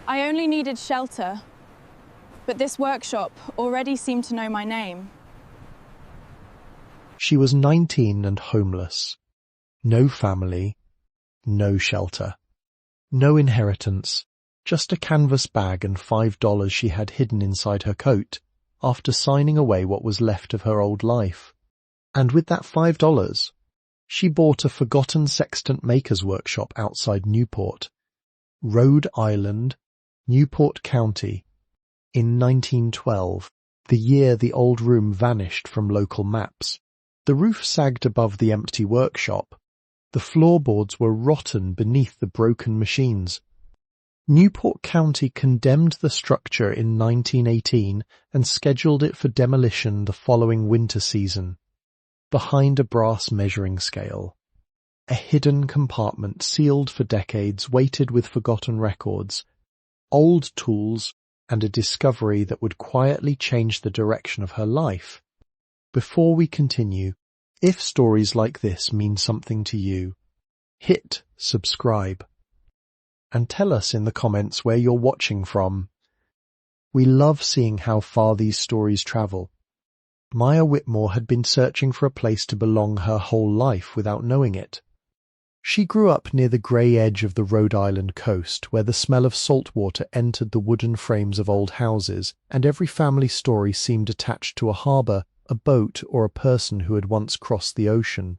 I only needed shelter, but this workshop already seemed to know my name. She was 19 and homeless. No family, no shelter. No inheritance, just a canvas bag and $5 she had hidden inside her coat after signing away what was left of her old life. And with that $5, she bought a forgotten sextant maker's workshop outside Newport, Rhode Island, Newport County, in 1912, the year the old room vanished from local maps. The roof sagged above the empty workshop. The floorboards were rotten beneath the broken machines. Newport County condemned the structure in 1918 and scheduled it for demolition the following winter season. Behind a brass measuring scale, a hidden compartment sealed for decades waited with forgotten records, old tools, and a discovery that would quietly change the direction of her life. Before we continue, if stories like this mean something to you, hit subscribe and tell us in the comments where you're watching from. We love seeing how far these stories travel. Maya Whitmore had been searching for a place to belong her whole life without knowing it. She grew up near the grey edge of the Rhode Island coast, where the smell of salt water entered the wooden frames of old houses, and every family story seemed attached to a harbour, a boat, or a person who had once crossed the ocean.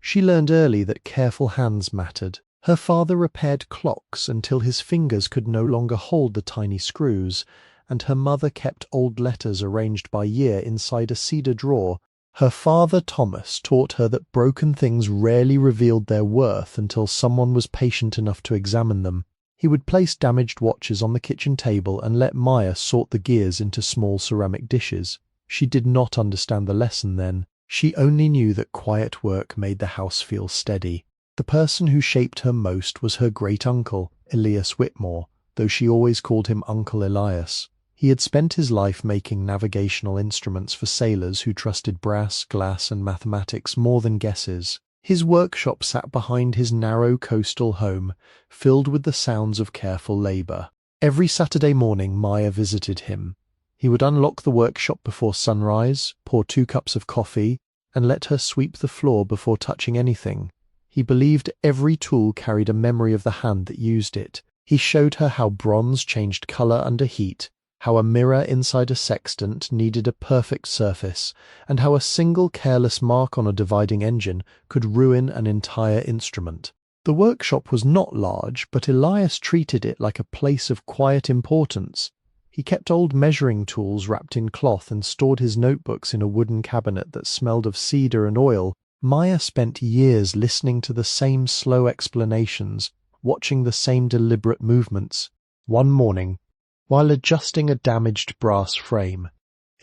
She learned early that careful hands mattered. Her father repaired clocks until his fingers could no longer hold the tiny screws, and her mother kept old letters arranged by year inside a cedar drawer. Her father, Thomas, taught her that broken things rarely revealed their worth until someone was patient enough to examine them. He would place damaged watches on the kitchen table and let Maya sort the gears into small ceramic dishes. She did not understand the lesson then. She only knew that quiet work made the house feel steady. The person who shaped her most was her great-uncle, Elias Whitmore, though she always called him Uncle Elias. He had spent his life making navigational instruments for sailors who trusted brass, glass, and mathematics more than guesses. His workshop sat behind his narrow coastal home, filled with the sounds of careful labour. Every Saturday morning Maya visited him. He would unlock the workshop before sunrise, pour 2 cups of coffee, and let her sweep the floor before touching anything. He believed every tool carried a memory of the hand that used it. He showed her how bronze changed colour under heat, how a mirror inside a sextant needed a perfect surface, and how a single careless mark on a dividing engine could ruin an entire instrument. The workshop was not large, but Elias treated it like a place of quiet importance. He kept old measuring tools wrapped in cloth and stored his notebooks in a wooden cabinet that smelled of cedar and oil. Maya spent years listening to the same slow explanations, watching the same deliberate movements. One morning, while adjusting a damaged brass frame,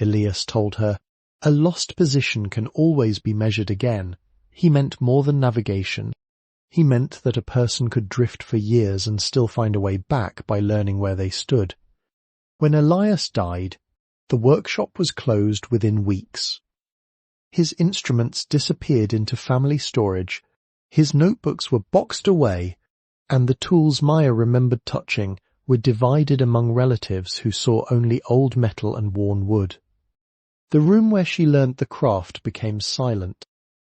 Elias told her, "A lost position can always be measured again." He meant more than navigation. He meant that a person could drift for years and still find a way back by learning where they stood. When Elias died, the workshop was closed within weeks. His instruments disappeared into family storage, his notebooks were boxed away, and the tools Maya remembered touching were divided among relatives who saw only old metal and worn wood. The room where she learnt the craft became silent.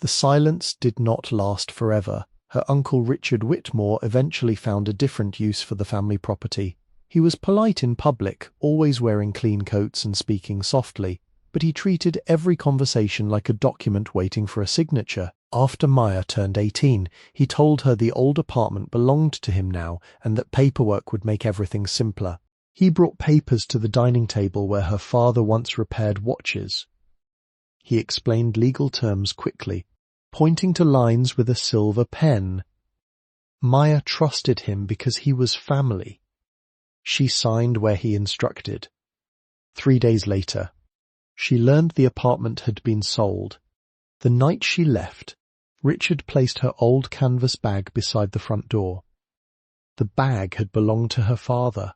The silence did not last forever. Her uncle Richard Whitmore eventually found a different use for the family property. He was polite in public, always wearing clean coats and speaking softly, but he treated every conversation like a document waiting for a signature. After Maya turned 18, he told her the old apartment belonged to him now and that paperwork would make everything simpler. He brought papers to the dining table where her father once repaired watches. He explained legal terms quickly, pointing to lines with a silver pen. Maya trusted him because he was family. She signed where he instructed. 3 days later, she learned the apartment had been sold. The night she left, Richard placed her old canvas bag beside the front door. The bag had belonged to her father.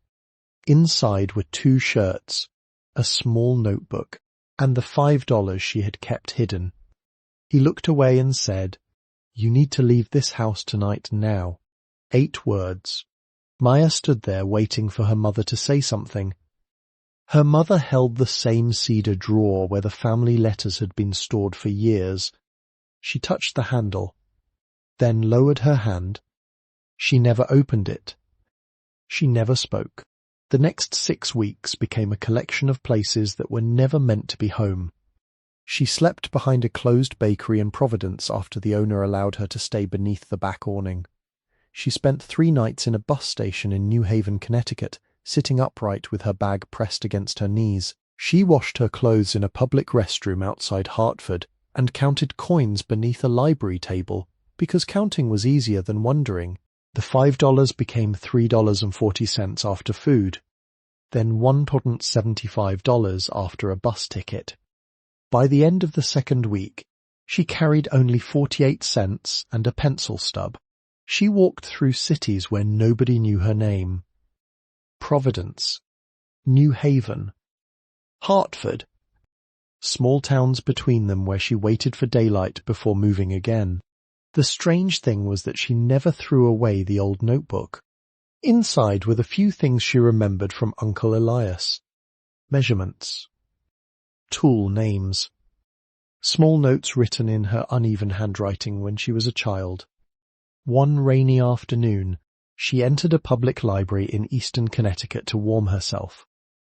Inside were 2 shirts, a small notebook, and the $5 she had kept hidden. He looked away and said, "You need to leave this house tonight now." 8 words. Maya stood there waiting for her mother to say something. Her mother held the same cedar drawer where the family letters had been stored for years. She touched the handle, then lowered her hand. She never opened it. She never spoke. The next 6 weeks became a collection of places that were never meant to be home. She slept behind a closed bakery in Providence after the owner allowed her to stay beneath the back awning. She spent 3 nights in a bus station in New Haven, Connecticut, sitting upright with her bag pressed against her knees. She washed her clothes in a public restroom outside Hartford and counted coins beneath a library table because counting was easier than wondering. The $5 became $3.40 after food, then $175 after a bus ticket. By the end of the second week, she carried only 48 cents and a pencil stub. She walked through cities where nobody knew her name. Providence, New Haven, Hartford, small towns between them where she waited for daylight before moving again. The strange thing was that she never threw away the old notebook. Inside were the few things she remembered from Uncle Elias. Measurements, tool names, small notes written in her uneven handwriting when she was a child. One rainy afternoon, she entered a public library in eastern Connecticut to warm herself.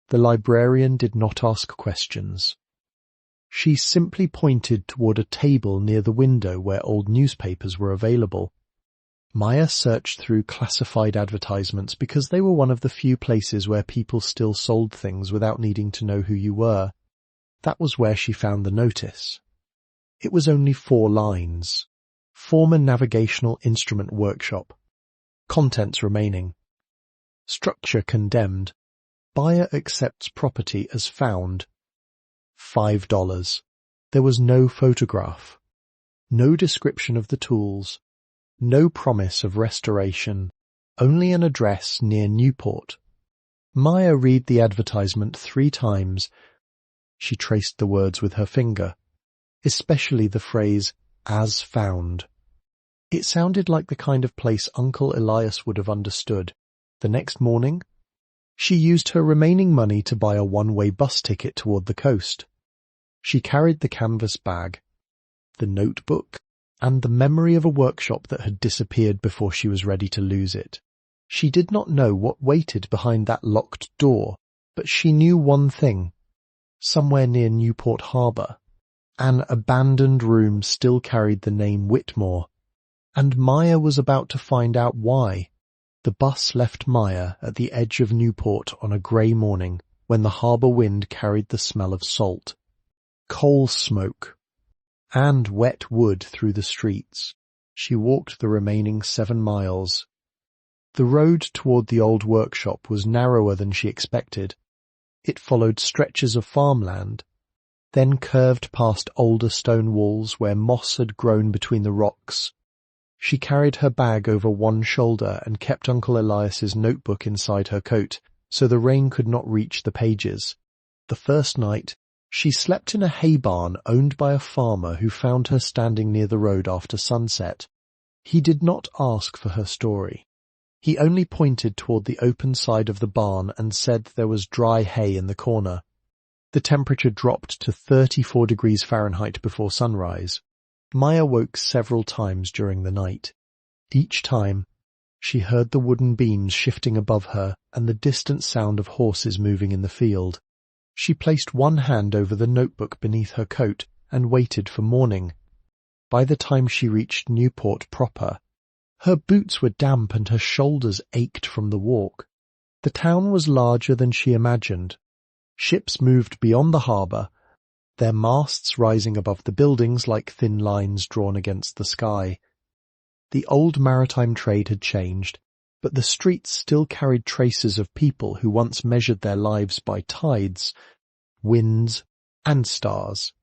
The librarian did not ask questions. She simply pointed toward a table near the window where old newspapers were available. Maya searched through classified advertisements because they were one of the few places where people still sold things without needing to know who you were. That was where she found the notice. It was only 4 lines. Former Navigational Instrument Workshop. Contents remaining. Structure condemned. Buyer accepts property as found. $5. There was no photograph. No description of the tools. No promise of restoration. Only an address near Newport. Maya read the advertisement 3 times. She traced the words with her finger, especially the phrase, as found. It sounded like the kind of place Uncle Elias would have understood. The next morning, she used her remaining money to buy a one-way bus ticket toward the coast. She carried the canvas bag, the notebook, and the memory of a workshop that had disappeared before she was ready to lose it. She did not know what waited behind that locked door, but she knew one thing. Somewhere near Newport Harbor, an abandoned room still carried the name Whitmore, and Maya was about to find out why. The bus left Maya at the edge of Newport on a grey morning when the harbour wind carried the smell of salt, coal smoke, and wet wood through the streets. She walked the remaining 7 miles. The road toward the old workshop was narrower than she expected. It followed stretches of farmland, then curved past older stone walls where moss had grown between the rocks. She carried her bag over one shoulder and kept Uncle Elias's notebook inside her coat so the rain could not reach the pages. The first night, she slept in a hay barn owned by a farmer who found her standing near the road after sunset. He did not ask for her story. He only pointed toward the open side of the barn and said there was dry hay in the corner. The temperature dropped to 34 degrees Fahrenheit before sunrise. Maya woke several times during the night. Each time, she heard the wooden beams shifting above her and the distant sound of horses moving in the field. She placed one hand over the notebook beneath her coat and waited for morning. By the time she reached Newport proper, her boots were damp and her shoulders ached from the walk. The town was larger than she imagined. Ships moved beyond the harbour, their masts rising above the buildings like thin lines drawn against the sky. The old maritime trade had changed, but the streets still carried traces of people who once measured their lives by tides, winds, and stars.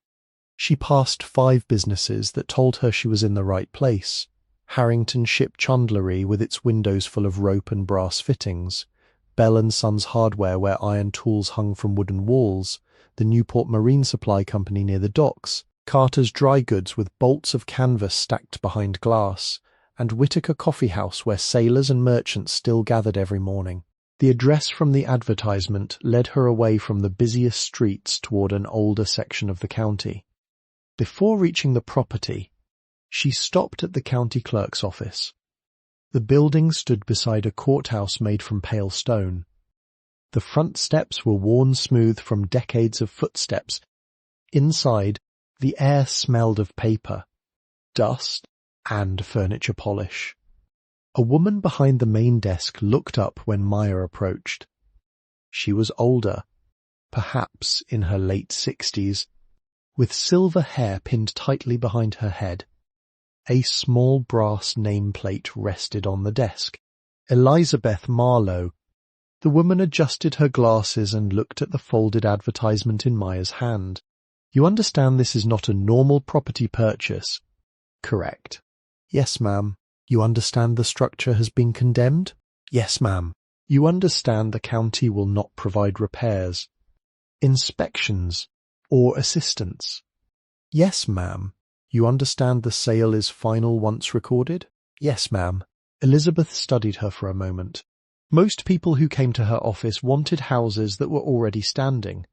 She passed 5 businesses that told her she was in the right place. Harrington Ship Chandlery with its windows full of rope and brass fittings, Bell & Sons Hardware where iron tools hung from wooden walls, the Newport Marine Supply Company near the docks, Carter's Dry Goods with bolts of canvas stacked behind glass, and Whitaker Coffee House, where sailors and merchants still gathered every morning. The address from the advertisement led her away from the busiest streets toward an older section of the county. Before reaching the property, she stopped at the county clerk's office. The building stood beside a courthouse made from pale stone. The front steps were worn smooth from decades of footsteps. Inside, the air smelled of paper, dust, and furniture polish. A woman behind the main desk looked up when Maya approached. She was older, perhaps in her late 60s, with silver hair pinned tightly behind her head. A small brass nameplate rested on the desk. Elizabeth Marlowe. The woman adjusted her glasses and looked at the folded advertisement in Maya's hand. You understand this is not a normal property purchase? Correct. Yes, ma'am. You understand the structure has been condemned? Yes, ma'am. You understand the county will not provide repairs, inspections, or assistance? Yes, ma'am. You understand the sale is final once recorded? Yes, ma'am. Elizabeth studied her for a moment. Most people who came to her office wanted houses that were already standing.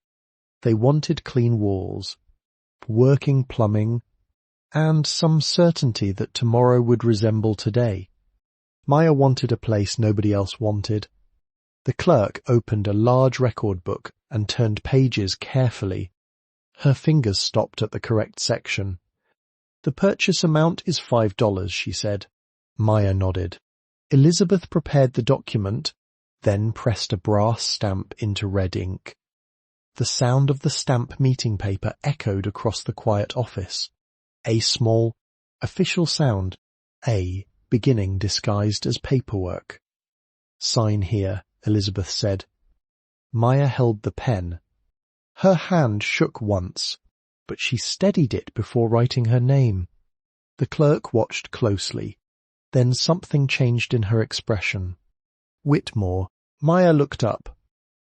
They wanted clean walls, working plumbing, and some certainty that tomorrow would resemble today. Maya wanted a place nobody else wanted. The clerk opened a large record book and turned pages carefully. Her fingers stopped at the correct section. The purchase amount is $5, she said. Maya nodded. Elizabeth prepared the document, then pressed a brass stamp into red ink. The sound of the stamp meeting paper echoed across the quiet office. A small, official sound, A, beginning disguised as paperwork. Sign here, Elizabeth said. Maya held the pen. Her hand shook once, but she steadied it before writing her name. The clerk watched closely. Then something changed in her expression. Whitmore. Maya looked up.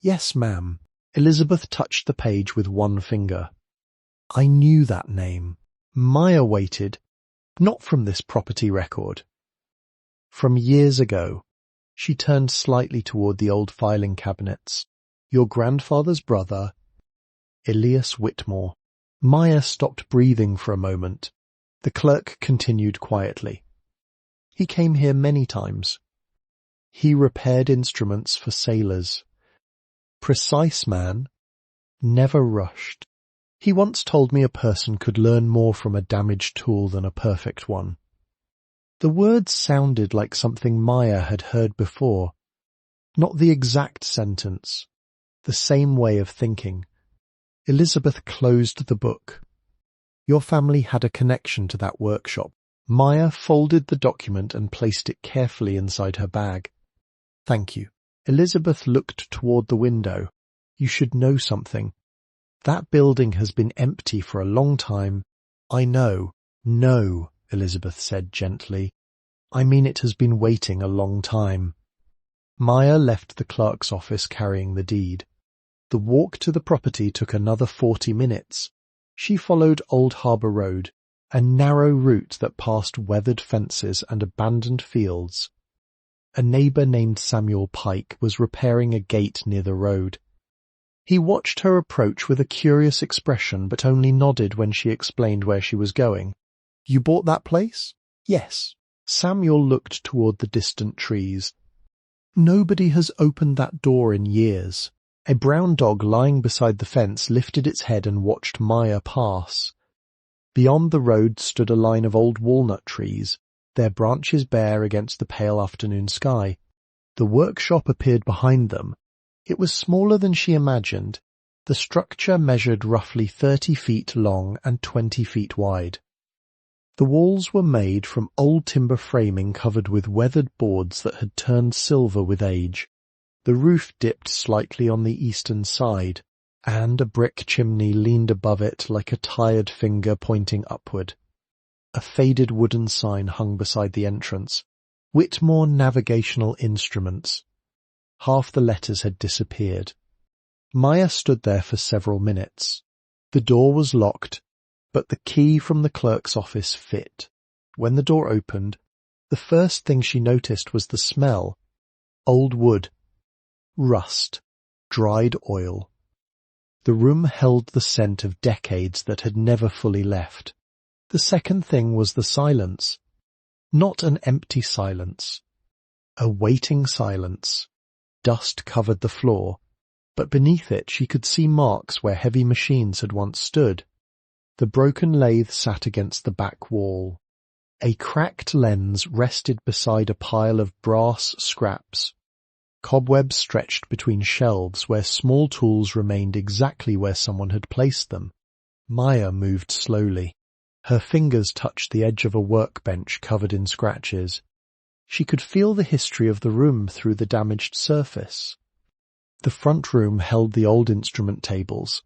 Yes, ma'am. Elizabeth touched the page with one finger. I knew that name. Maya waited, not from this property record. From years ago. She turned slightly toward the old filing cabinets. Your grandfather's brother, Elias Whitmore. Maya stopped breathing for a moment. The clerk continued quietly. He came here many times. He repaired instruments for sailors. Precise man, never rushed. He once told me a person could learn more from a damaged tool than a perfect one. The words sounded like something Maya had heard before. Not the exact sentence, the same way of thinking. Elizabeth closed the book. Your family had a connection to that workshop. Maya folded the document and placed it carefully inside her bag. Thank you. Elizabeth looked toward the window. You should know something. That building has been empty for a long time. I know. No, Elizabeth said gently. I mean it has been waiting a long time. Maya left the clerk's office carrying the deed. The walk to the property took another 40 minutes. She followed Old Harbour Road, a narrow route that passed weathered fences and abandoned fields. A neighbour named Samuel Pike was repairing a gate near the road. He watched her approach with a curious expression but only nodded when she explained where she was going. You bought that place? Yes. Samuel looked toward the distant trees. Nobody has opened that door in years. A brown dog lying beside the fence lifted its head and watched Maya pass. Beyond the road stood a line of old walnut trees, their branches bare against the pale afternoon sky. The workshop appeared behind them. It was smaller than she imagined. The structure measured roughly 30 feet long and 20 feet wide. The walls were made from old timber framing covered with weathered boards that had turned silver with age. The roof dipped slightly on the eastern side, and a brick chimney leaned above it like a tired finger pointing upward. A faded wooden sign hung beside the entrance. Whitmore Navigational Instruments. Half the letters had disappeared. Maya stood there for several minutes. The door was locked, but the key from the clerk's office fit. When the door opened, the The first thing she noticed was the smell. Old wood, rust, dried oil. The room held the scent of decades that had never fully left. The second thing was the silence. Not an empty silence. A waiting silence. Dust covered the floor, but beneath it she could see marks where heavy machines had once stood. The broken lathe sat against the back wall. A cracked lens rested beside a pile of brass scraps. Cobwebs stretched between shelves where small tools remained exactly where someone had placed them. Maya moved slowly. Her fingers touched the edge of a workbench covered in scratches. She could feel the history of the room through the damaged surface. The front room held the old instrument tables.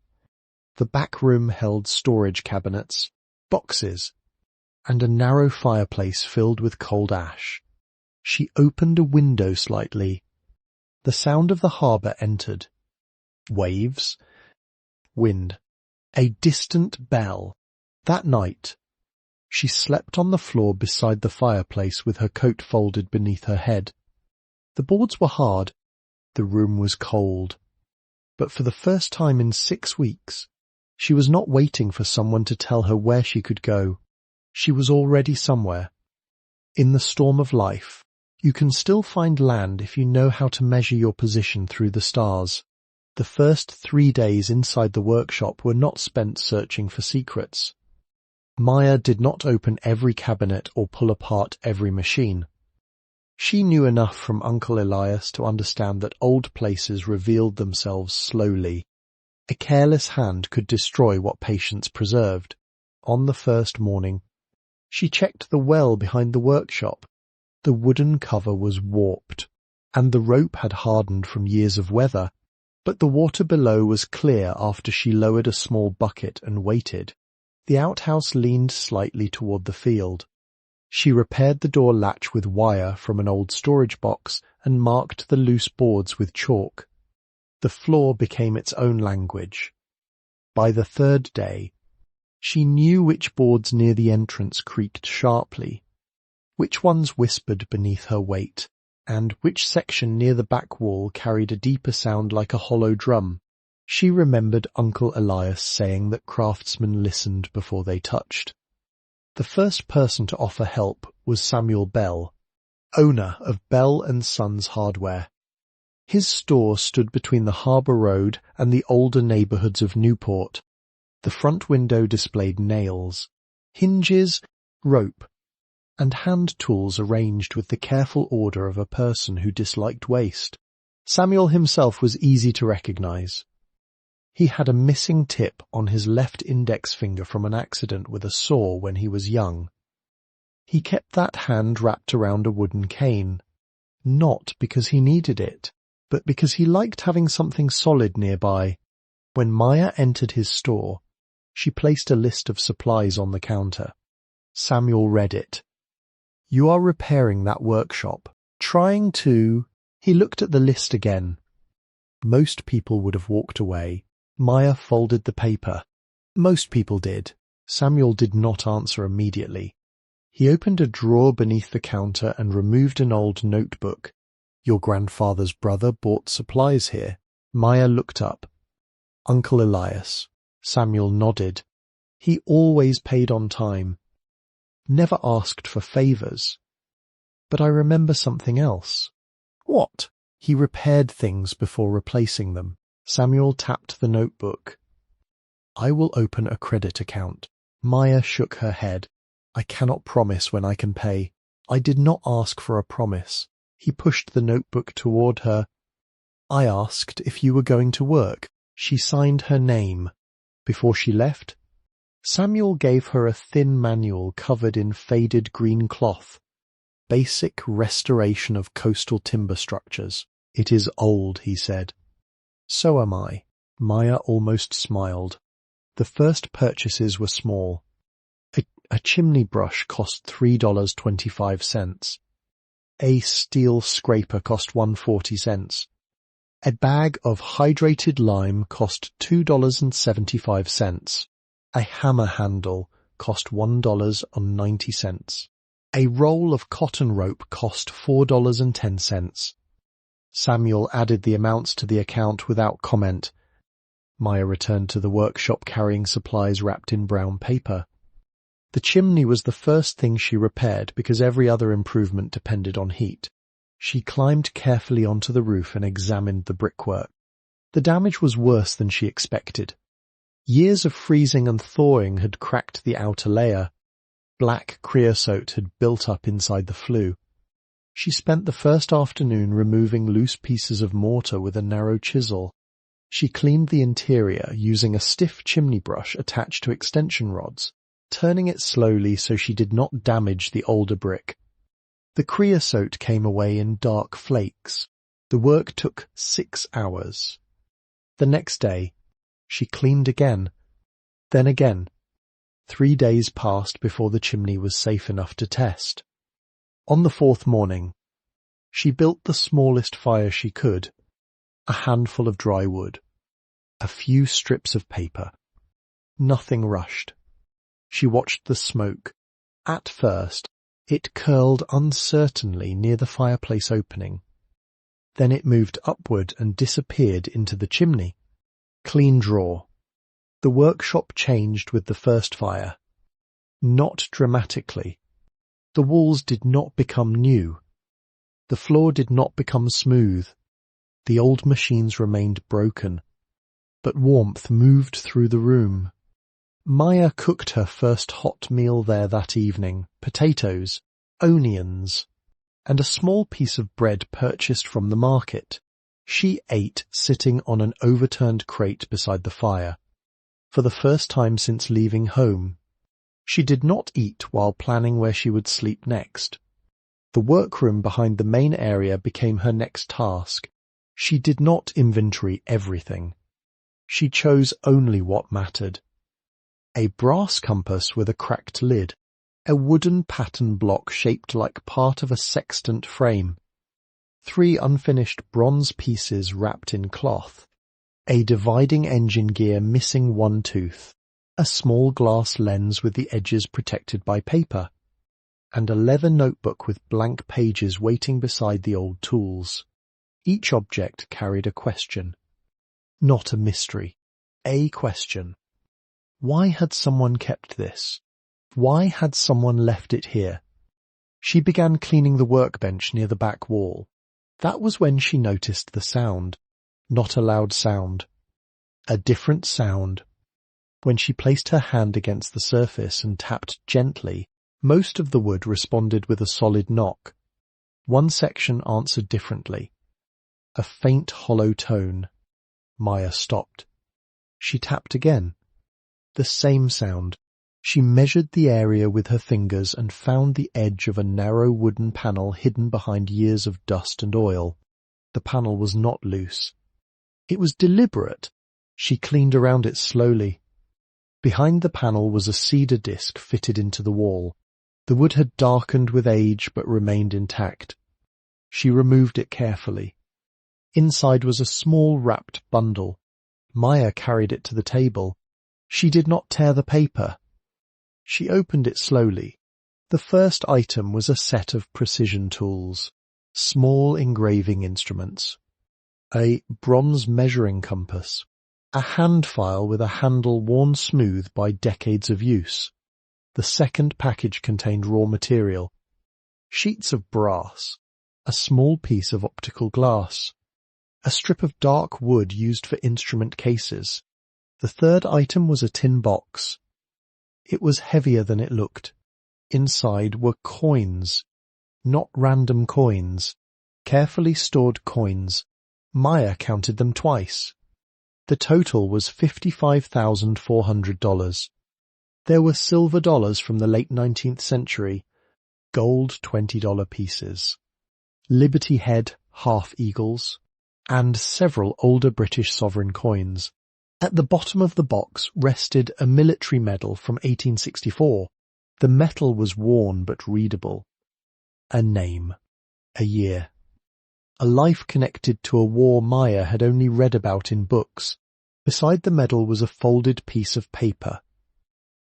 The back room held storage cabinets, boxes, and a narrow fireplace filled with cold ash. She opened a window slightly. The sound of the harbour entered. Waves, wind, a distant bell. That night, she slept on the floor beside the fireplace with her coat folded beneath her head. The boards were hard. The room was cold. But for the first time in 6 weeks, she was not waiting for someone to tell her where she could go. She was already somewhere. In the storm of life, you can still find land if you know how to measure your position through the stars. The first 3 days inside the workshop were not spent searching for secrets. Maya did not open every cabinet or pull apart every machine. She knew enough from Uncle Elias to understand that old places revealed themselves slowly. A careless hand could destroy what patience preserved. On the first morning, she checked the well behind the workshop. The wooden cover was warped, and the rope had hardened from years of weather, but the water below was clear after she lowered a small bucket and waited. The outhouse leaned slightly toward the field. She repaired the door latch with wire from an old storage box and marked the loose boards with chalk. The floor became its own language. By the third day, she knew which boards near the entrance creaked sharply, which ones whispered beneath her weight, and which section near the back wall carried a deeper sound like a hollow drum. She remembered Uncle Elias saying that craftsmen listened before they touched. The first person to offer help was Samuel Bell, owner of Bell & Sons Hardware. His store stood between the Harbour Road and the older neighbourhoods of Newport. The front window displayed nails, hinges, rope, and hand tools arranged with the careful order of a person who disliked waste. Samuel himself was easy to recognize. He had a missing tip on his left index finger from an accident with a saw when he was young. He kept that hand wrapped around a wooden cane, not because he needed it, but because he liked having something solid nearby. When Maya entered his store, she placed a list of supplies on the counter. Samuel read it. "You are repairing that workshop, trying to—" He looked at the list again. Most people would have walked away. Maya folded the paper. Most people did. Samuel did not answer immediately. He opened a drawer beneath the counter and removed an old notebook. "Your grandfather's brother bought supplies here." Maya looked up. "Uncle Elias." Samuel nodded. "He always paid on time. Never asked for favours. But I remember something else." "What?" "He repaired things before replacing them." Samuel tapped the notebook. "I will open a credit account." Maya shook her head. "I cannot promise when I can pay. I did not ask for a promise." He pushed the notebook toward her. "I asked if you were going to work." She signed her name. Before she left, Samuel gave her a thin manual covered in faded green cloth. "Basic restoration of coastal timber structures." "It is old," he said. "So am I." Maya almost smiled. The first purchases were small. A chimney brush cost $3.25. A steel scraper cost 140 cents. A bag of hydrated lime cost $2.75. A hammer handle cost $1.90. A roll of cotton rope cost $4.10. Samuel added the amounts to the account without comment. Maya returned to the workshop carrying supplies wrapped in brown paper. The chimney was the first thing she repaired because every other improvement depended on heat. She climbed carefully onto the roof and examined the brickwork. The damage was worse than she expected. Years of freezing and thawing had cracked the outer layer. Black creosote had built up inside the flue. She spent the first afternoon removing loose pieces of mortar with a narrow chisel. She cleaned the interior using a stiff chimney brush attached to extension rods, turning it slowly so she did not damage the older brick. The creosote came away in dark flakes. The work took 6 hours. The next day, she cleaned again, then again. 3 days passed before the chimney was safe enough to test. On the 4th morning, she built the smallest fire she could, a handful of dry wood, a few strips of paper. Nothing rushed. She watched the smoke. At first, it curled uncertainly near the fireplace opening. Then it moved upward and disappeared into the chimney. Clean draw. The workshop changed with the first fire. Not dramatically. The walls did not become new. The floor did not become smooth. The old machines remained broken. But warmth moved through the room. Maya cooked her first hot meal there that evening, potatoes, onions, and a small piece of bread purchased from the market. She ate sitting on an overturned crate beside the fire. For the first time since leaving home, she did not eat while planning where she would sleep next. The workroom behind the main area became her next task. She did not inventory everything. She chose only what mattered. A brass compass with a cracked lid, a wooden pattern block shaped like part of a sextant frame, 3 unfinished bronze pieces wrapped in cloth, a dividing engine gear missing one tooth, a small glass lens with the edges protected by paper, and a leather notebook with blank pages waiting beside the old tools. Each object carried a question. Not a mystery. A question. Why had someone kept this? Why had someone left it here? She began cleaning the workbench near the back wall. That was when she noticed the sound. Not a loud sound. A different sound. When she placed her hand against the surface and tapped gently, most of the wood responded with a solid knock. One section answered differently. A faint hollow tone. Maya stopped. She tapped again. The same sound. She measured the area with her fingers and found the edge of a narrow wooden panel hidden behind years of dust and oil. The panel was not loose. It was deliberate. She cleaned around it slowly. Behind the panel was a cedar disc fitted into the wall. The wood had darkened with age but remained intact. She removed it carefully. Inside was a small wrapped bundle. Maya carried it to the table. She did not tear the paper. She opened it slowly. The first item was a set of precision tools, small engraving instruments, a bronze measuring compass, a hand file with a handle worn smooth by decades of use. The second package contained raw material, sheets of brass, a small piece of optical glass, a strip of dark wood used for instrument cases. The third item was a tin box. It was heavier than it looked. Inside were coins, not random coins, carefully stored coins. Maya counted them twice. The total was $55,400. There were silver dollars from the late 19th century, gold $20 pieces, Liberty Head half-eagles, and several older British sovereign coins. At the bottom of the box rested a military medal from 1864. The metal was worn but readable. A name. A year. A life connected to a war Maya had only read about in books. Beside the medal was a folded piece of paper.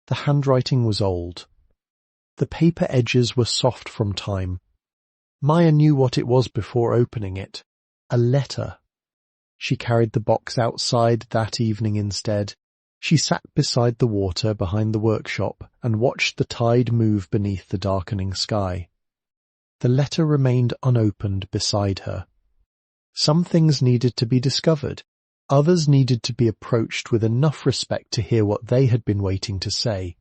The handwriting was old. The paper edges were soft from time. Maya knew what it was before opening it. A letter. She carried the box outside that evening instead. She sat beside the water behind the workshop and watched the tide move beneath the darkening sky. The letter remained unopened beside her. Some things needed to be discovered. Others needed to be approached with enough respect to hear what they had been waiting to say.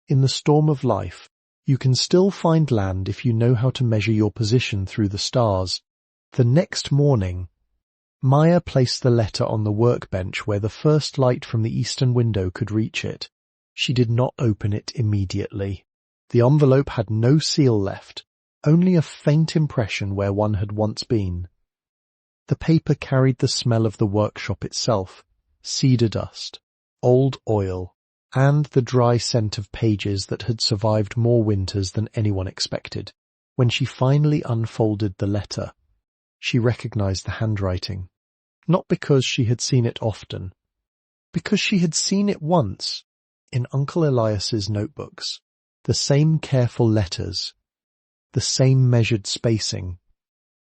In the storm of life, you can still find land if you know how to measure your position through the stars. The next morning, Maya placed the letter on the workbench where the first light from the eastern window could reach it. She did not open it immediately. The envelope had no seal left, only a faint impression where one had once been. The paper carried the smell of the workshop itself, cedar dust, old oil, and the dry scent of pages that had survived more winters than anyone expected. When she finally unfolded the letter, she recognized the handwriting. Not because she had seen it often, because she had seen it once in Uncle Elias's notebooks. The same careful letters, the same measured spacing,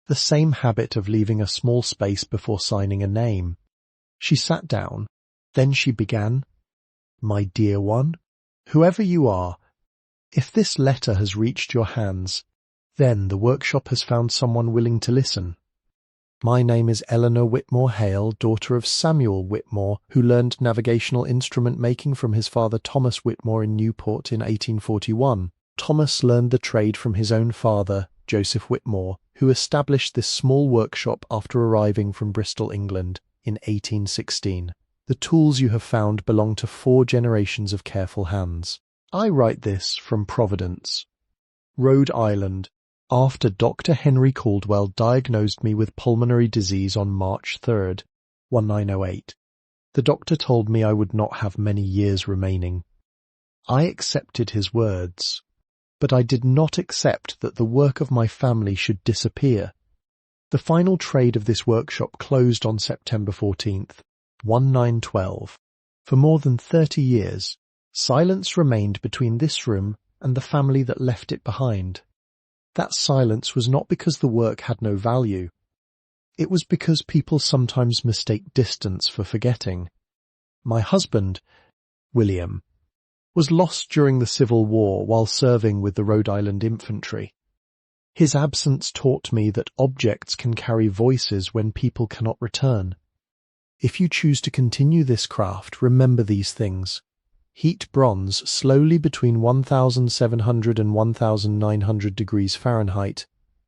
the same habit of leaving a small space before signing a name. She sat down, then she began, "My dear one, whoever you are, if this letter has reached your hands, then the workshop has found someone willing to listen. My name is Eleanor Whitmore Hale, daughter of Samuel Whitmore, who learned navigational instrument making from his father Thomas Whitmore in Newport in 1841. Thomas learned the trade from his own father, Joseph Whitmore, who established this small workshop after arriving from Bristol, England, in 1816. The tools you have found belong to 4 generations of careful hands. I write this from Providence, Rhode Island, after Dr. Henry Caldwell diagnosed me with pulmonary disease on March 3rd, 1908. The doctor told me I would not have many years remaining. I accepted his words, but I did not accept that the work of my family should disappear. The final trade of this workshop closed on September 14th, 1912. For more than 30 years, silence remained between this room and the family that left it behind. That silence was not because the work had no value. It was because people sometimes mistake distance for forgetting. My husband, William, was lost during the Civil War while serving with the Rhode Island Infantry. His absence taught me that objects can carry voices when people cannot return. If you choose to continue this craft, remember these things. Heat bronze slowly between 1700 and 1900 degrees Fahrenheit.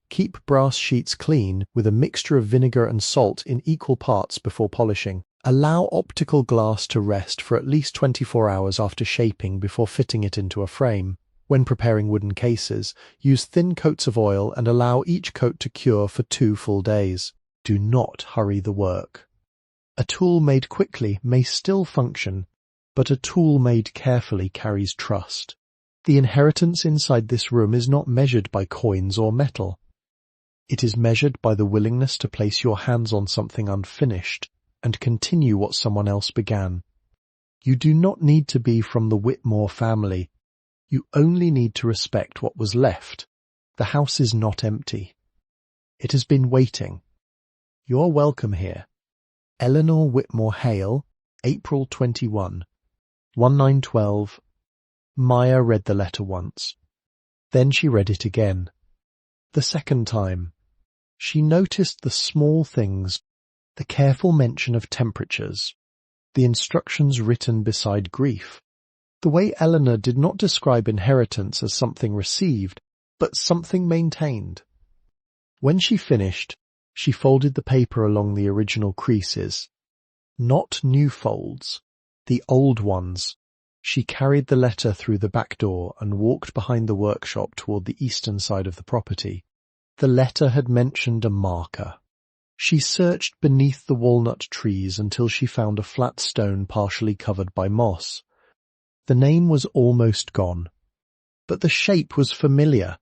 Keep brass sheets clean with a mixture of vinegar and salt in equal parts before polishing. Allow optical glass to rest for at least 24 hours after shaping before fitting it into a frame. When preparing wooden cases, use thin coats of oil and allow each coat to cure for 2 full days. Do not hurry the work. A tool made quickly may still function, but a tool made carefully carries trust. The inheritance inside this room is not measured by coins or metal. It is measured by the willingness to place your hands on something unfinished and continue what someone else began. You do not need to be from the Whitmore family. You only need to respect what was left. The house is not empty. It has been waiting. You're welcome here. Eleanor Whitmore Hale, April 21. 1912. Maya read the letter once. Then she read it again. The second time, she noticed the small things, the careful mention of temperatures, the instructions written beside grief, the way Eleanor did not describe inheritance as something received, but something maintained. When she finished, she folded the paper along the original creases. Not new folds, the old ones. She carried the letter through the back door and walked behind the workshop toward the eastern side of the property. The letter had mentioned a marker. She searched beneath the walnut trees until she found a flat stone partially covered by moss. The name was almost gone, but the shape was familiar.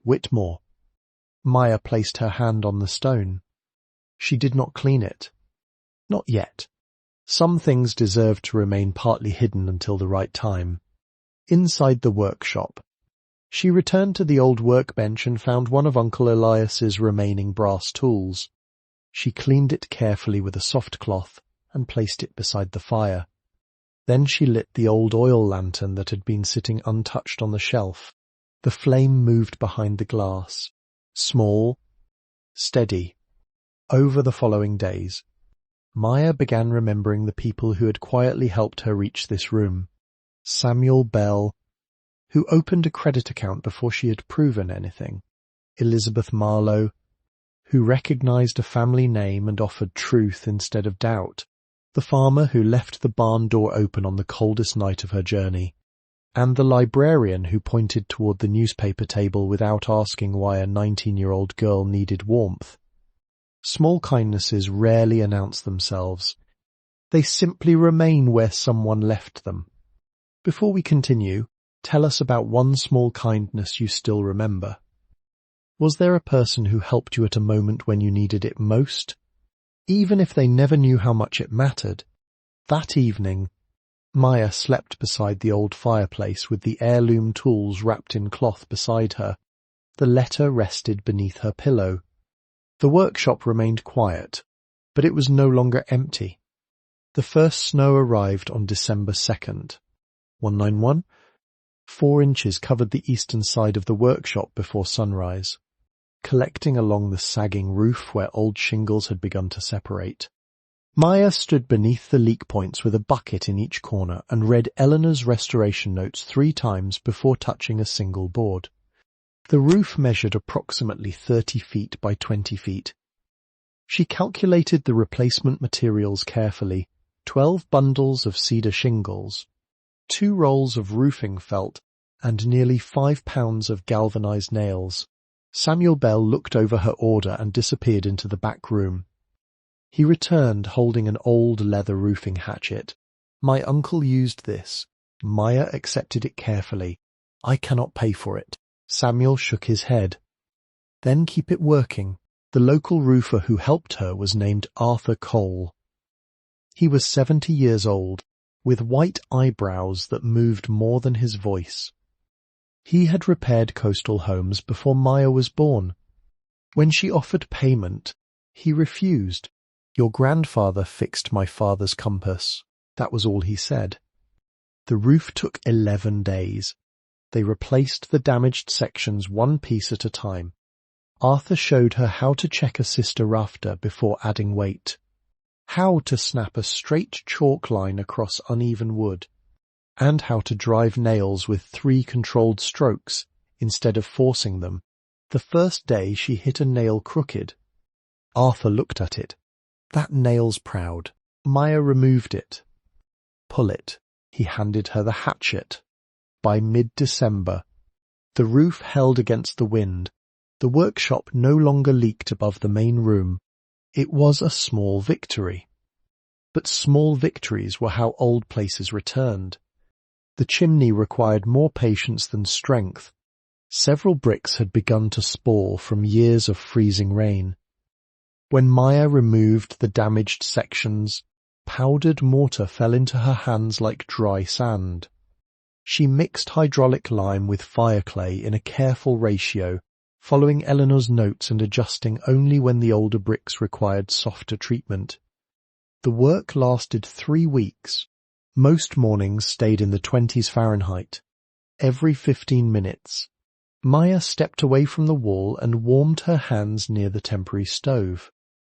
Whitmore. Maya placed her hand on the stone. She did not clean it. Not yet. Some things deserved to remain partly hidden until the right time. Inside the workshop, She returned to the old workbench and found one of Uncle Elias's remaining brass tools. She cleaned it carefully with a soft cloth and placed it beside the fire. Then she lit the old oil lantern that had been sitting untouched on the shelf. The flame moved behind the glass, small, steady. Over the following days, Maya began remembering the people who had quietly helped her reach this room. Samuel Bell, who opened a credit account before she had proven anything. Elizabeth Marlowe, who recognized a family name and offered truth instead of doubt. The farmer who left the barn door open on the coldest night of her journey. And the librarian who pointed toward the newspaper table without asking why a 19-year-old girl needed warmth. Small kindnesses rarely announce themselves. They simply remain where someone left them. Before we continue, tell us about one small kindness you still remember. Was there a person who helped you at a moment when you needed it most? Even if they never knew how much it mattered. That evening, Maya slept beside the old fireplace with the heirloom tools wrapped in cloth beside her. The letter rested beneath her pillow. The workshop remained quiet, but it was no longer empty. The first snow arrived on December 2nd. 191. 4 inches covered the eastern side of the workshop before sunrise, collecting along the sagging roof where old shingles had begun to separate. Maya stood beneath the leak points with a bucket in each corner and read Eleanor's restoration notes 3 times before touching a single board. The roof measured approximately 30 feet by 20 feet. She calculated the replacement materials carefully: 12 bundles of cedar shingles, 2 rolls of roofing felt, and nearly 5 pounds of galvanized nails. Samuel Bell looked over her order and disappeared into the back room. He returned holding an old leather roofing hatchet. "My uncle used this." Maya accepted it carefully. "I cannot pay for it." Samuel shook his head. "Then keep it working." The local roofer who helped her was named Arthur Cole. He was 70 years old, with white eyebrows that moved more than his voice. He had repaired coastal homes before Maya was born. When she offered payment, he refused. "Your grandfather fixed my father's compass." That was all he said. The roof took 11 days. They replaced the damaged sections one piece at a time. Arthur showed her how to check a sister rafter before adding weight, how to snap a straight chalk line across uneven wood, and how to drive nails with 3 controlled strokes instead of forcing them. The first day she hit a nail crooked. Arthur looked at it. "That nail's proud." Maya removed it. "Pull it." He handed her the hatchet. By mid-December, the roof held against the wind. The workshop no longer leaked above the main room. It was a small victory. But small victories were how old places returned. The chimney required more patience than strength. Several bricks had begun to spall from years of freezing rain. When Maya removed the damaged sections, powdered mortar fell into her hands like dry sand. She mixed hydraulic lime with fire clay in a careful ratio, following Eleanor's notes and adjusting only when the older bricks required softer treatment. The work lasted 3 weeks. Most mornings stayed in the 20s Fahrenheit. Every 15 minutes, Maya stepped away from the wall and warmed her hands near the temporary stove.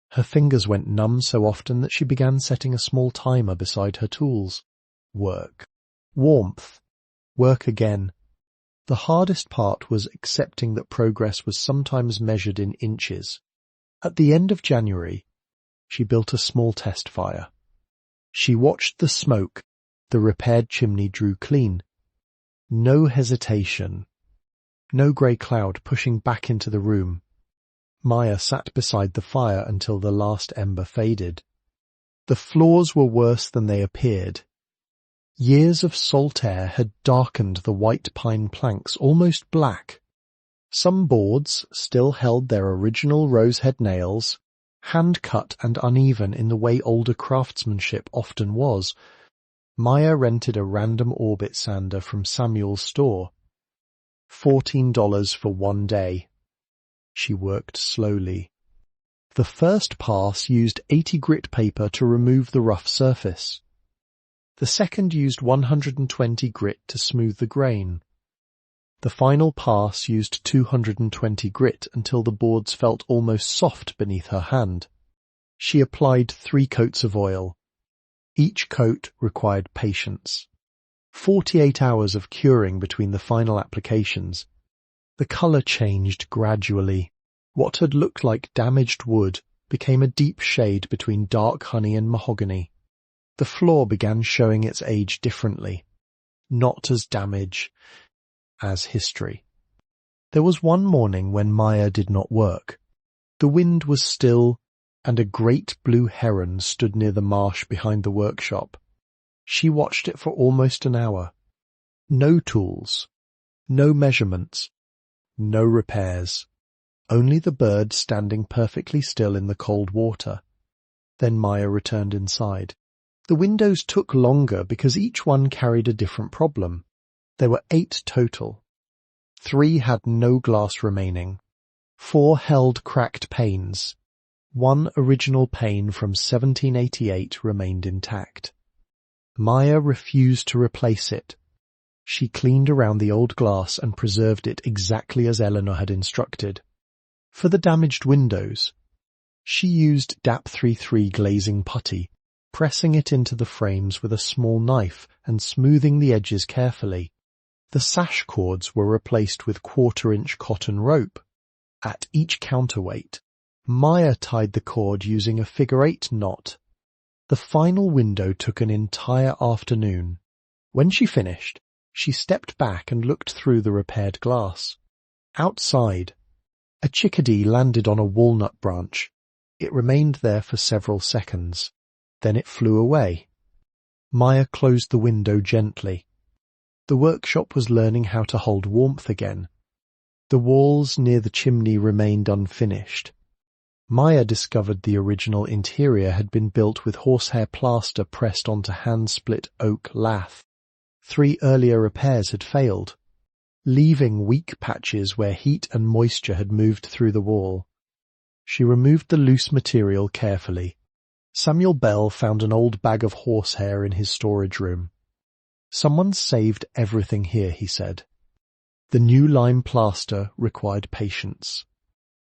Her fingers went numb so often that she began setting a small timer beside her tools. Work. Warmth. Work again. The hardest part was accepting that progress was sometimes measured in inches. At the end of January, she built a small test fire. She watched the smoke. The repaired chimney drew clean. No hesitation. No grey cloud pushing back into the room. Maya sat beside the fire until the last ember faded. The floors were worse than they appeared. Years of salt air had darkened the white pine planks almost black. Some boards still held their original rosehead nails, hand-cut and uneven in the way older craftsmanship often was. Maya rented a random orbit sander from Samuel's store. $14 for 1 day. She worked slowly. The first pass used 80 grit paper to remove the rough surface. The second used 120 grit to smooth the grain. The final pass used 220 grit until the boards felt almost soft beneath her hand. She applied 3 coats of oil. Each coat required patience. 48 hours of curing between the final applications. The colour changed gradually. What had looked like damaged wood became a deep shade between dark honey and mahogany. The floor began showing its age differently, not as damage, as history. There was one morning when Maya did not work. The wind was still, and a great blue heron stood near the marsh behind the workshop. She watched it for almost an hour. No tools, no measurements, no repairs. Only the bird standing perfectly still in the cold water. Then Maya returned inside. The windows took longer because each one carried a different problem. There were 8 total. 3 had no glass remaining. 4 held cracked panes. 1 original pane from 1788 remained intact. Maya refused to replace it. She cleaned around the old glass and preserved it exactly as Eleanor had instructed. For the damaged windows, she used DAP 33 glazing putty, pressing it into the frames with a small knife and smoothing the edges carefully. The sash cords were replaced with 1/4-inch cotton rope. At each counterweight, Maya tied the cord using a figure-8 knot. The final window took an entire afternoon. When she finished, she stepped back and looked through the repaired glass. Outside, a chickadee landed on a walnut branch. It remained there for several seconds. Then it flew away. Maya closed the window gently. The workshop was learning how to hold warmth again. The walls near the chimney remained unfinished. Maya discovered the original interior had been built with horsehair plaster pressed onto hand-split oak lath. 3 earlier repairs had failed, leaving weak patches where heat and moisture had moved through the wall. She removed the loose material carefully. Samuel Bell found an old bag of horsehair in his storage room. "Someone saved everything here," he said. The new lime plaster required patience.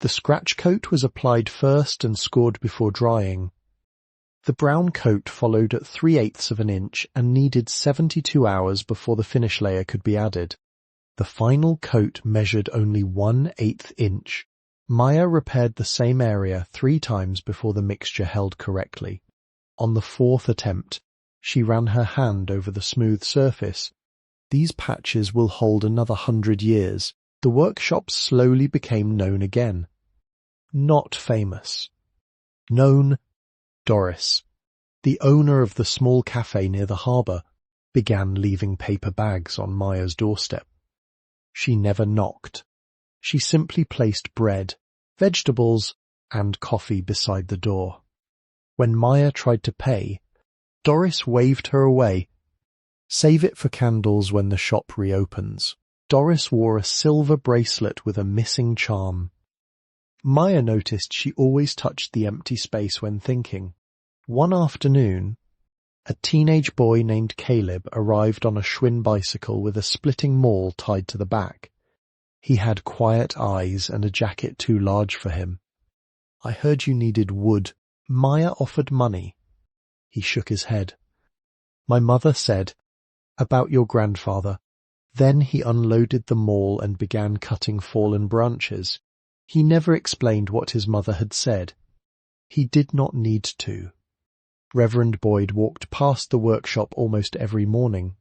The scratch coat was applied first and scored before drying. The brown coat followed at 3/8 of an inch and needed 72 hours before the finish layer could be added. The final coat measured only 1/8 inch. Maya repaired the same area 3 times before the mixture held correctly. On the 4th attempt, she ran her hand over the smooth surface. "These patches will hold another 100 years. The workshop slowly became known again. Not famous. Known, Doris, the owner of the small cafe near the harbour, began leaving paper bags on Maya's doorstep. She never knocked. She simply placed bread, vegetables, and coffee beside the door. When Maya tried to pay, Doris waved her away. "Save it for candles when the shop reopens." Doris wore a silver bracelet with a missing charm. Maya noticed she always touched the empty space when thinking. One afternoon, a teenage boy named Caleb arrived on a Schwinn bicycle with a splitting maul tied to the back. He had quiet eyes and a jacket too large for him. "I heard you needed wood." Maya offered money. He shook his head. "My mother said, about your grandfather." Then he unloaded the maul and began cutting fallen branches. He never explained what his mother had said. He did not need to. Reverend Boyd walked past the workshop almost every morning.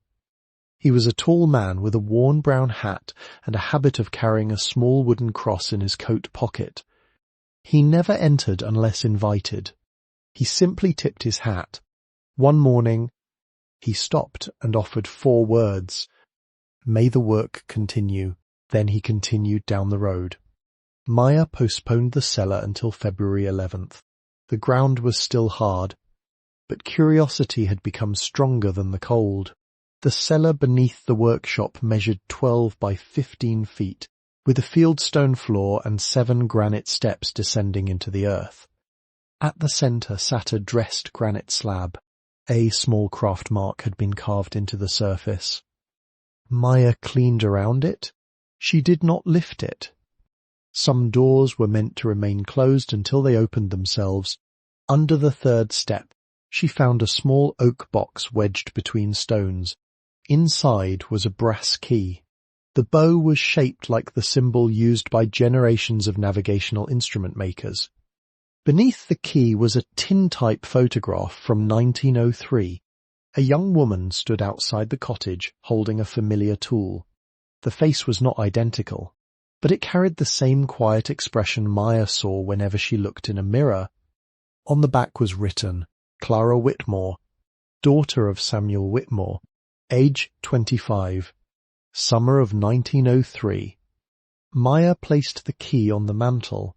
He was a tall man with a worn brown hat and a habit of carrying a small wooden cross in his coat pocket. He never entered unless invited. He simply tipped his hat. One morning, he stopped and offered 4 words. "May the work continue." Then he continued down the road. Maya postponed the cellar until February 11th. The ground was still hard, but curiosity had become stronger than the cold. The cellar beneath the workshop measured 12 by 15 feet, with a fieldstone floor and 7 granite steps descending into the earth. At the centre sat a dressed granite slab. A small craft mark had been carved into the surface. Maya cleaned around it. She did not lift it. Some doors were meant to remain closed until they opened themselves. Under the 3rd step, she found a small oak box wedged between stones. Inside was a brass key. The bow was shaped like the symbol used by generations of navigational instrument makers. Beneath the key was a tintype photograph from 1903. A young woman stood outside the cottage, holding a familiar tool. The face was not identical, but it carried the same quiet expression Maya saw whenever she looked in a mirror. On the back was written, Clara Whitmore, daughter of Samuel Whitmore, age 25, summer of 1903. Maya placed the key on the mantel.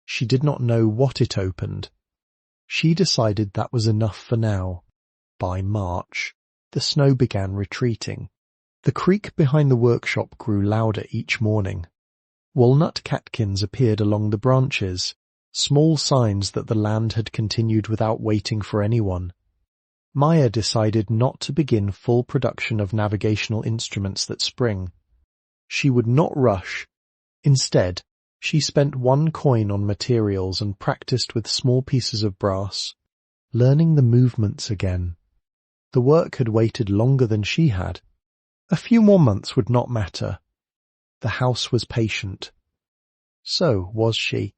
She did not know what it opened. She decided that was enough for now. By March, the snow began retreating. The creak behind the workshop grew louder each morning. Walnut catkins appeared along the branches, small signs that the land had continued without waiting for anyone. Maya decided not to begin full production of navigational instruments that spring. She would not rush. Instead, she spent 1 coin on materials and practiced with small pieces of brass, learning the movements again. The work had waited longer than she had. A few more months would not matter. The house was patient. So was she.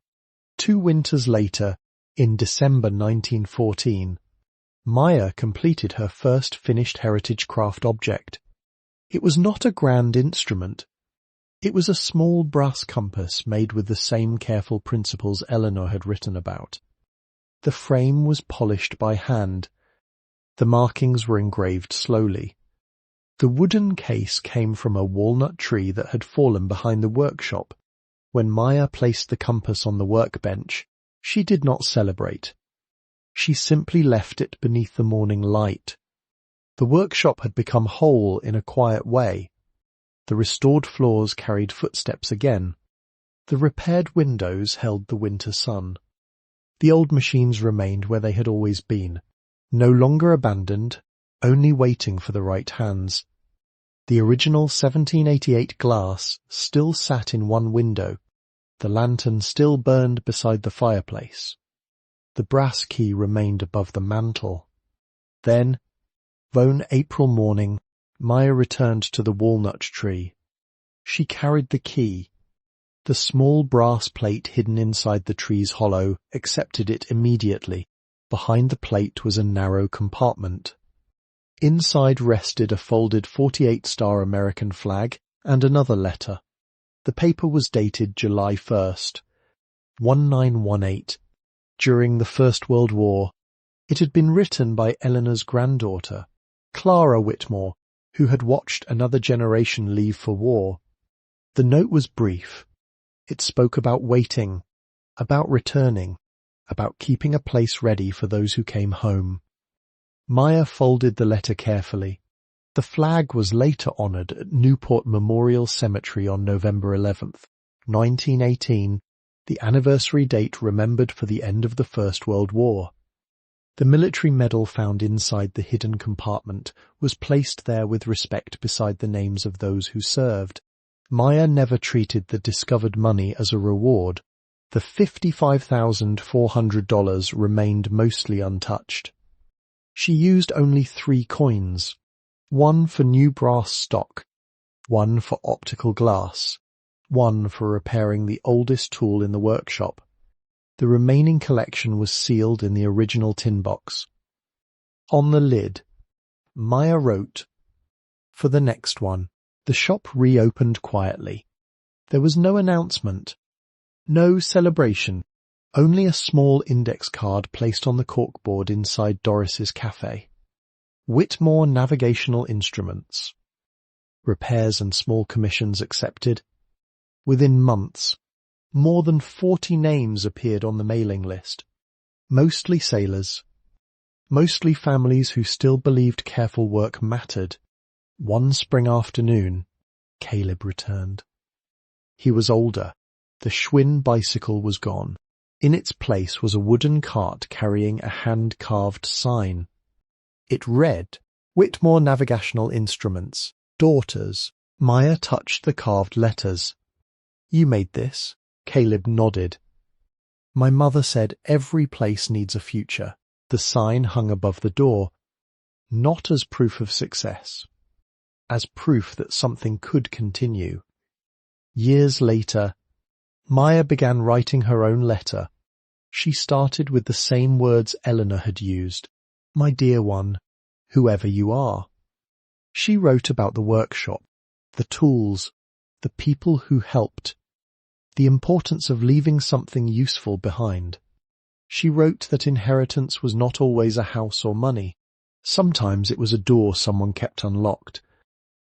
2 winters later, in December 1914, Maya completed her first finished heritage craft object. It was not a grand instrument. It was a small brass compass made with the same careful principles Eleanor had written about. The frame was polished by hand. The markings were engraved slowly. The wooden case came from a walnut tree that had fallen behind the workshop. When Maya placed the compass on the workbench, she did not celebrate. She simply left it beneath the morning light. The workshop had become whole in a quiet way. The restored floors carried footsteps again. The repaired windows held the winter sun. The old machines remained where they had always been, no longer abandoned, only waiting for the right hands. The original 1788 glass still sat in one window. The lantern still burned beside the fireplace. The brass key remained above the mantel. Then, one April morning, Maya returned to the walnut tree. She carried the key. The small brass plate hidden inside the tree's hollow accepted it immediately. Behind the plate was a narrow compartment. Inside rested a folded 48-star American flag and another letter. The paper was dated July 1st, 1918, during the First World War. It had been written by Eleanor's granddaughter, Clara Whitmore, who had watched another generation leave for war. The note was brief. It spoke about waiting, about returning, about keeping a place ready for those who came home. Maya folded the letter carefully. The flag was later honoured at Newport Memorial Cemetery on November 11th, 1918, the anniversary date remembered for the end of the First World War. The military medal found inside the hidden compartment was placed there with respect beside the names of those who served. Maya never treated the discovered money as a reward. The $55,400 remained mostly untouched. She used only 3 coins, one for new brass stock, one for optical glass, one for repairing the oldest tool in the workshop. The remaining collection was sealed in the original tin box. On the lid, Maya wrote, "For the next one." The shop reopened quietly. There was no announcement, no celebration, only a small index card placed on the corkboard inside Doris's cafe. Whitmore Navigational Instruments. Repairs and small commissions accepted. Within months, more than 40 names appeared on the mailing list. Mostly sailors. Mostly families who still believed careful work mattered. One spring afternoon, Caleb returned. He was older. The Schwinn bicycle was gone. In its place was a wooden cart carrying a hand-carved sign. It read, Whitmore Navigational Instruments, Daughters. Maya touched the carved letters. You made this? Caleb nodded. My mother said every place needs a future. The sign hung above the door, not as proof of success, as proof that something could continue. Years later, Maya began writing her own letter. She started with the same words Eleanor had used. My dear one, whoever you are. She wrote about the workshop, the tools, the people who helped, the importance of leaving something useful behind. She wrote that inheritance was not always a house or money. Sometimes it was a door someone kept unlocked.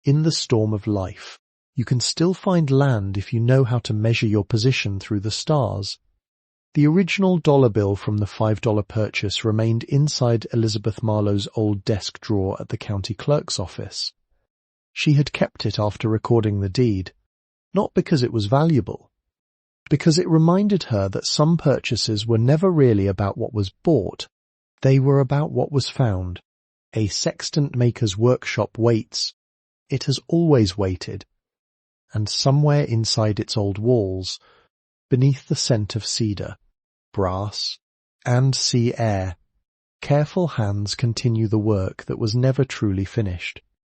In the storm of life, you can still find land if you know how to measure your position through the stars. The original dollar bill from the $5 purchase remained inside Elizabeth Marlowe's old desk drawer at the county clerk's office. She had kept it after recording the deed, not because it was valuable, because it reminded her that some purchases were never really about what was bought, they were about what was found. A sextant maker's workshop waits. It has always waited. And somewhere inside its old walls, beneath the scent of cedar, brass, and sea air, careful hands continue the work that was never truly finished.